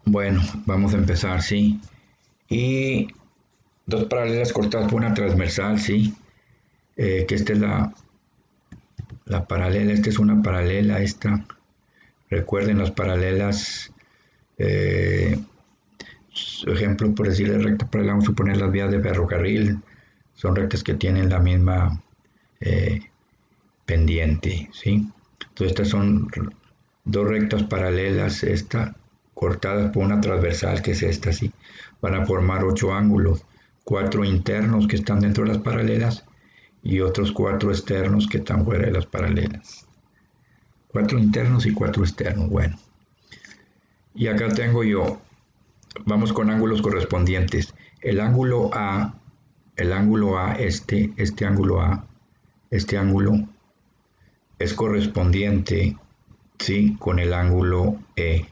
Bueno, vamos a empezar, sí. Y dos paralelas cortadas por una transversal, sí. Que esta es la paralela, esta es una paralela, esta. Recuerden las paralelas, ejemplo, por decirle recta paralela, vamos a suponer las vías de ferrocarril, son rectas que tienen la misma eh, pendiente, ¿sí? Entonces estas son dos rectas paralelas, esta cortadas por una transversal, que es esta, ¿sí? Van a formar 8 ángulos, 4 internos que están dentro de las paralelas y otros 4 externos que están fuera de las paralelas. 4 internos y 4 externos, bueno. Y acá tengo yo, vamos con ángulos correspondientes. El ángulo A, este ángulo A, este ángulo es correspondiente, ¿sí?, con el ángulo E.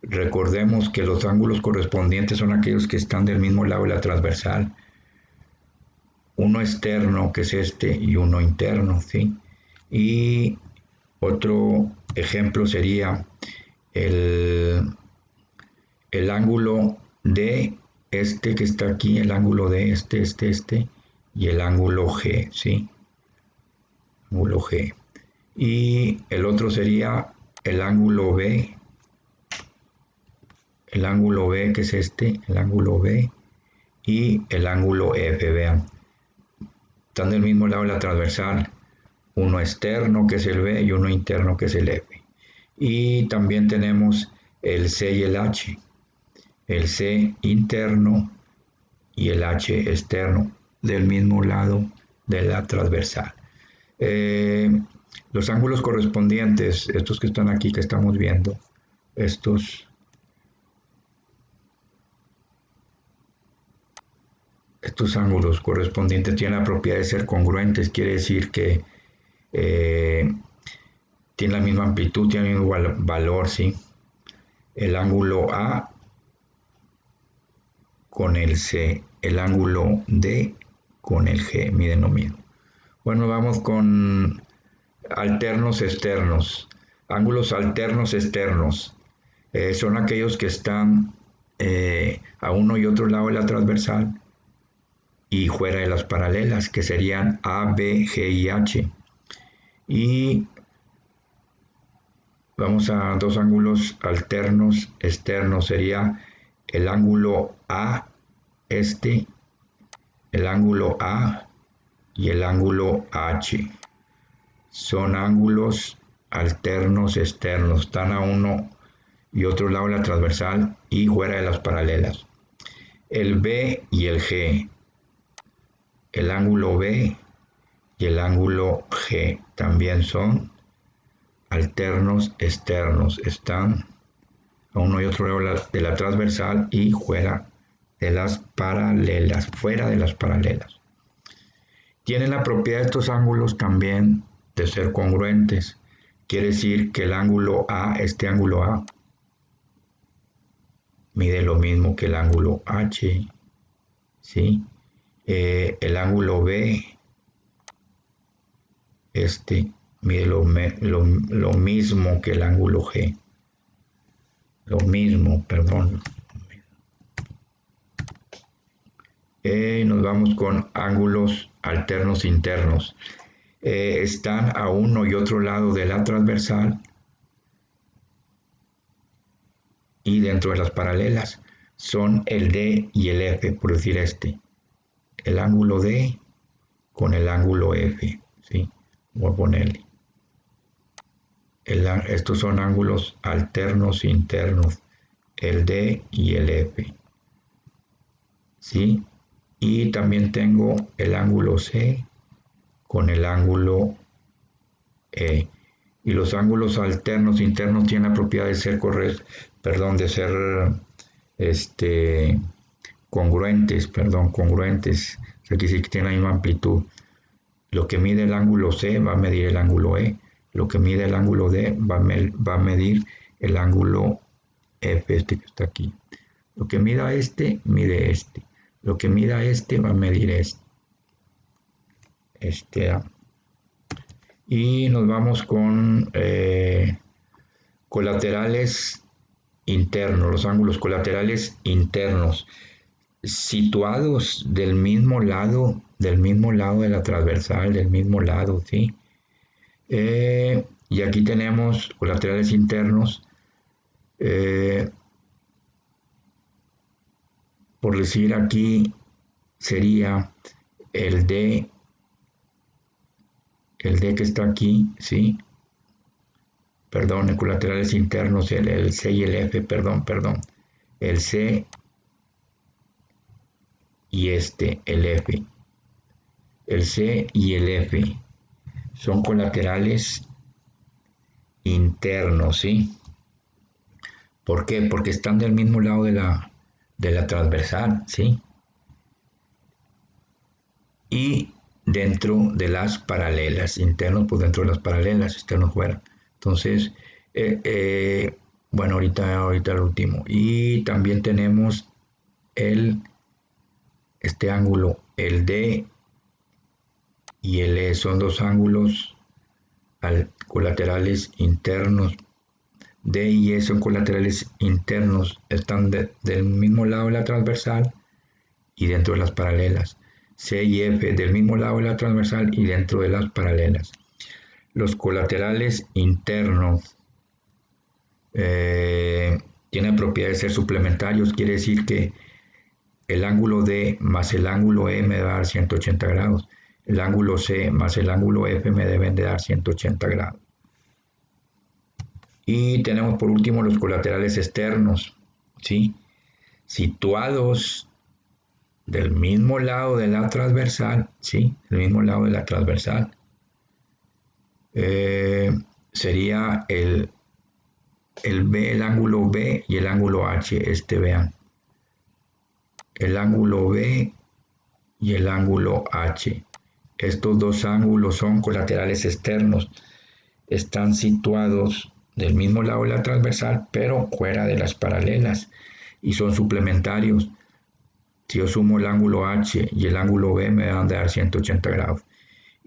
Recordemos que los ángulos correspondientes son aquellos que están del mismo lado de la transversal. Uno externo, que es este, y uno interno, ¿sí? Y otro ejemplo sería el ángulo de este que está aquí, el ángulo de este, y el ángulo G, ¿sí? Ángulo G. Y el otro sería el ángulo B, que es este, el ángulo B, y el ángulo F, vean. Están del mismo lado de la transversal, uno externo que es el B y uno interno que es el F. Y también tenemos el C y el H, el C interno y el H externo, del mismo lado de la transversal. Los ángulos correspondientes, estos que están aquí, que estamos viendo, estos ángulos correspondientes tienen la propiedad de ser congruentes, quiere decir que tienen la misma amplitud, tienen el mismo valor, ¿sí? El ángulo A con el C, el ángulo D con el G, miden lo mismo. Bueno, vamos con alternos externos. Ángulos alternos externos son aquellos que están a uno y otro lado de la transversal y fuera de las paralelas, que serían A, B, G y H. Y vamos a dos ángulos alternos externos, sería el ángulo A, el ángulo A y el ángulo H. Son ángulos alternos externos, están a uno y otro lado de la transversal y fuera de las paralelas. El B y el G, el ángulo B y el ángulo G también son alternos externos, están a uno y otro lado de la transversal y fuera de las paralelas, Tienen la propiedad de estos ángulos también de ser congruentes. Quiere decir que el ángulo A, este ángulo A, mide lo mismo que el ángulo H, ¿sí? El ángulo B, mide lo mismo que el ángulo G. Lo mismo, perdón. Nos vamos con ángulos alternos internos. Están a uno y otro lado de la transversal y dentro de las paralelas. Son el D y el F, por decir el ángulo D con el ángulo F, ¿sí? Voy a ponerle. Estos son ángulos alternos internos, el D y el F, ¿sí? Y también tengo el ángulo C con el ángulo E. Y los ángulos alternos internos tienen la propiedad de ser congruentes, congruentes. O sea, quiere decir que tienen la misma amplitud. Lo que mide el ángulo C va a medir el ángulo E. Lo que mide el ángulo D va a medir el ángulo F, que está aquí. Lo que mida mide este. Lo que mida va a medir este. Y nos vamos con colaterales internos, los ángulos colaterales internos, situados del mismo lado de la transversal, del mismo lado, ¿sí? Y aquí tenemos colaterales internos, por decir aquí sería el D que está aquí, ¿sí? Perdón, en colaterales internos, el C y el F, perdón, el C y el F. El C y el F son colaterales internos, ¿sí? ¿Por qué? Porque están del mismo lado de la transversal, ¿sí? Y dentro de las paralelas, internos pues dentro de las paralelas, externos fuera. Entonces, bueno, ahorita el último. Y también tenemos este ángulo, el D y el E, son dos ángulos colaterales internos. D y E son colaterales internos, están del mismo lado de la transversal y dentro de las paralelas. C y F del mismo lado de la transversal y dentro de las paralelas. Los colaterales internos tienen propiedad de ser suplementarios, quiere decir que el ángulo D más el ángulo E me va a dar 180 grados, el ángulo C más el ángulo F me deben de dar 180 grados. Y tenemos por último los colaterales externos, ¿sí? Situados del mismo lado de la transversal, ¿sí? El mismo lado de la transversal. Sería el B, el ángulo B y el ángulo H, vean. El ángulo B y el ángulo H. Estos dos ángulos son colaterales externos. Están situados del mismo lado de la transversal, pero fuera de las paralelas. Y son suplementarios. Si yo sumo el ángulo H y el ángulo B me van a dar 180 grados.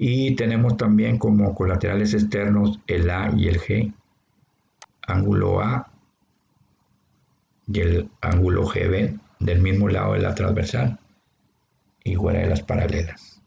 Y tenemos también como colaterales externos el A y el G. Ángulo A y el ángulo GB del mismo lado de la transversal y fuera de las paralelas.